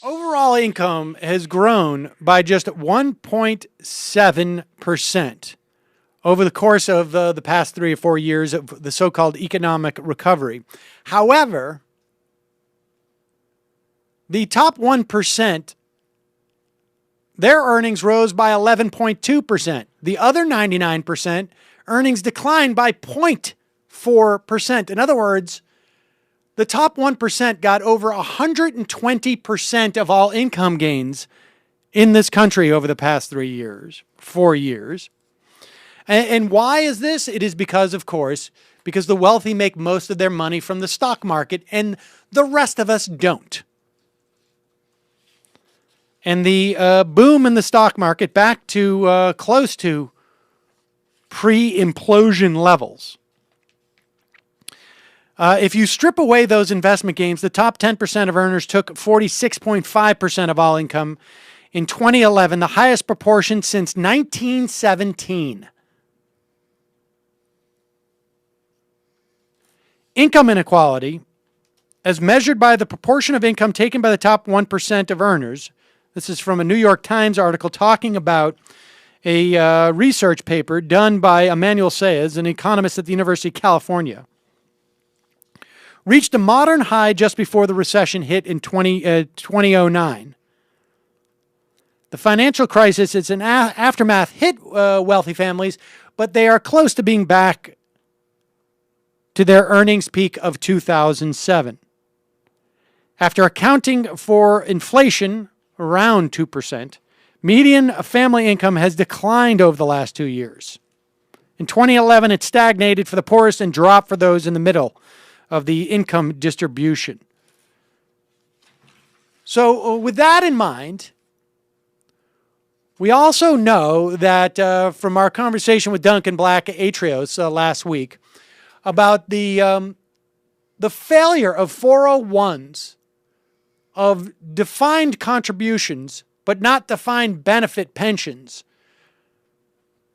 Overall income has grown by just 1.7% over the course of the past 3 or 4 years of the so-called economic recovery. However, the top 1%, their earnings rose by 11.2%. The other 99% earnings declined by 0.4%. In other words, the top 1% got over 120% of all income gains in this country over the past 4 years. And why is this? It is because, of course, because the wealthy make most of their money from the stock market and the rest of us don't. And the boom in the stock market back to close to pre-implosion levels. If you strip away those investment gains, the top 10% of earners took 46.5% of all income in 2011, the highest proportion since 1917. Income inequality, as measured by the proportion of income taken by the top 1% of earners, this is from a New York Times article talking about a research paper done by Emmanuel Saez, an economist at the University of California, reached a modern high just before the recession hit in 2009. The financial crisis, its an aftermath, hit wealthy families, but they are close to being back to their earnings peak of 2007. After accounting for inflation, around 2%, median family income has declined over the last 2 years. In 2011, it stagnated for the poorest and dropped for those in the middle of the income distribution. So with that in mind, we also know that from our conversation with Duncan Black at Atrios last week about the failure of 401s, of defined contributions, but not defined benefit pensions,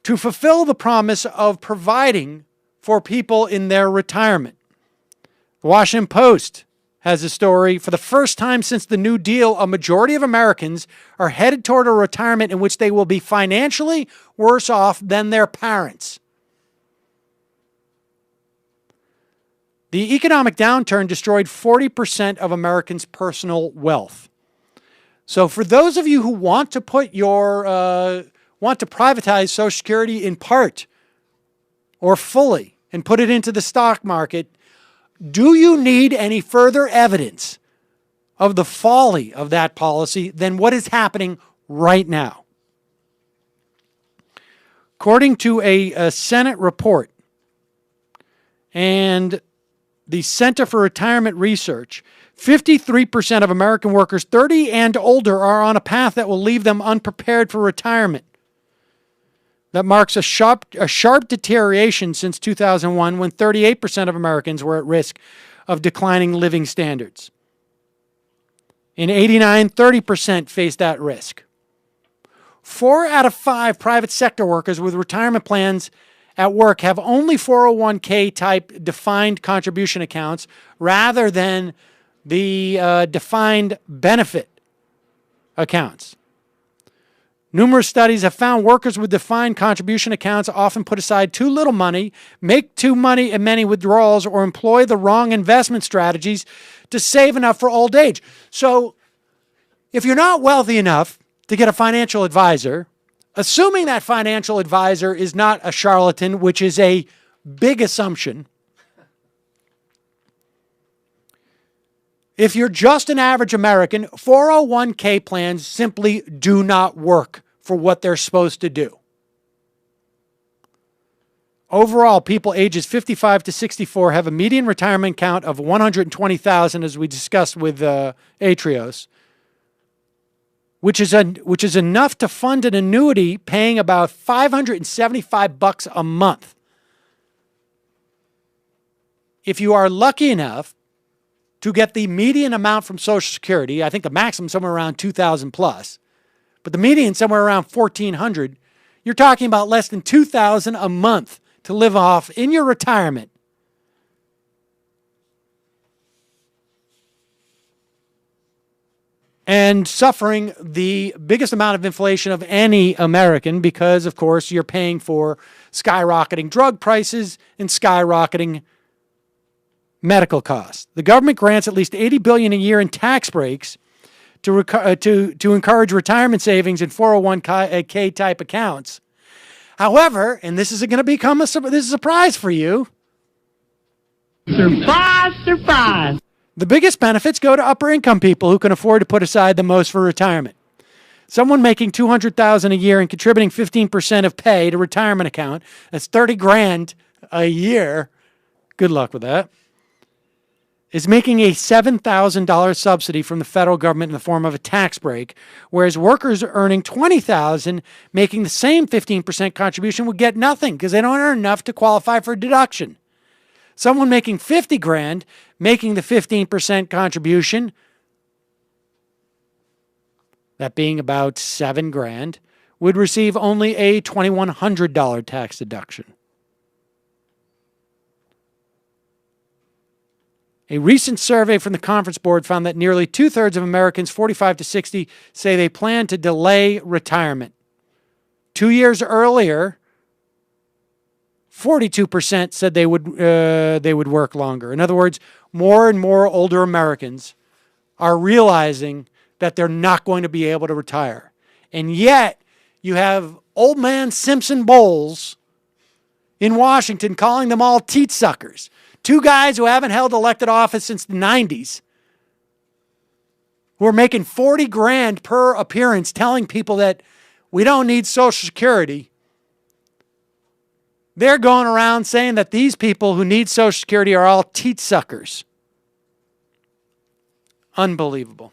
to fulfill the promise of providing for people in their retirement. The Washington Post has a story. For the first time since the New Deal, a majority of Americans are headed toward a retirement in which they will be financially worse off than their parents. The economic downturn destroyed 40% of Americans' personal wealth. So for those of you who want to privatize Social Security in part or fully and put it into the stock market, do you need any further evidence of the folly of that policy than what is happening right now? According to a Senate report and the Center for Retirement Research, 53% of American workers 30 and older are on a path that will leave them unprepared for retirement. That marks a sharp deterioration since 2001, when 38% of Americans were at risk of declining living standards. In 89, 30% faced that risk. 4 out of 5 private sector workers with retirement plans at work have only 401k type defined contribution accounts rather than the defined benefit accounts. Numerous studies have found workers with defined contribution accounts often put aside too little money, make too many withdrawals, or employ the wrong investment strategies to save enough for old age. So if you're not wealthy enough to get a financial advisor, assuming that financial advisor is not a charlatan, which is a big assumption, if you're just an average American, 401k plans simply do not work for what they're supposed to do. Overall, people ages 55 to 64 have a median retirement account of $120,000, as we discussed with Atrios, which is enough to fund an annuity paying about $575 a month. If you are lucky enough to get the median amount from Social Security, I think the maximum somewhere around $2,000 plus, but the median somewhere around $1,400, you're talking about less than $2,000 a month to live off in your retirement. and suffering the biggest amount of inflation of any American because, of course, you're paying for skyrocketing drug prices and skyrocketing medical costs. The government grants at least $80 billion a year in tax breaks to encourage retirement savings in 401k type accounts. However, and this is going to become a surprise for you. Surprise, surprise. The biggest benefits go to upper income people who can afford to put aside the most for retirement. Someone making $200,000 a year and contributing 15% of pay to retirement account, that's $30,000 a year. Good luck with that. Is making a $7,000 subsidy from the federal government in the form of a tax break, whereas workers earning $20,000 making the same 15% contribution would get nothing because they don't earn enough to qualify for a deduction. Someone making $50,000 making the 15% contribution, that being about $7,000, would receive only a $2,100 tax deduction. A recent survey from the Conference Board found that nearly two-thirds of Americans 45 to 60 say they plan to delay retirement. 2 years earlier, 42% said they would work longer. In other words, more and more older Americans are realizing that they're not going to be able to retire. And yet, you have old man Simpson Bowles in Washington calling them all teat suckers. Two guys who haven't held elected office since the 90s, who are making $40,000 per appearance, telling people that we don't need Social Security. They're going around saying that these people who need Social Security are all teat suckers. Unbelievable.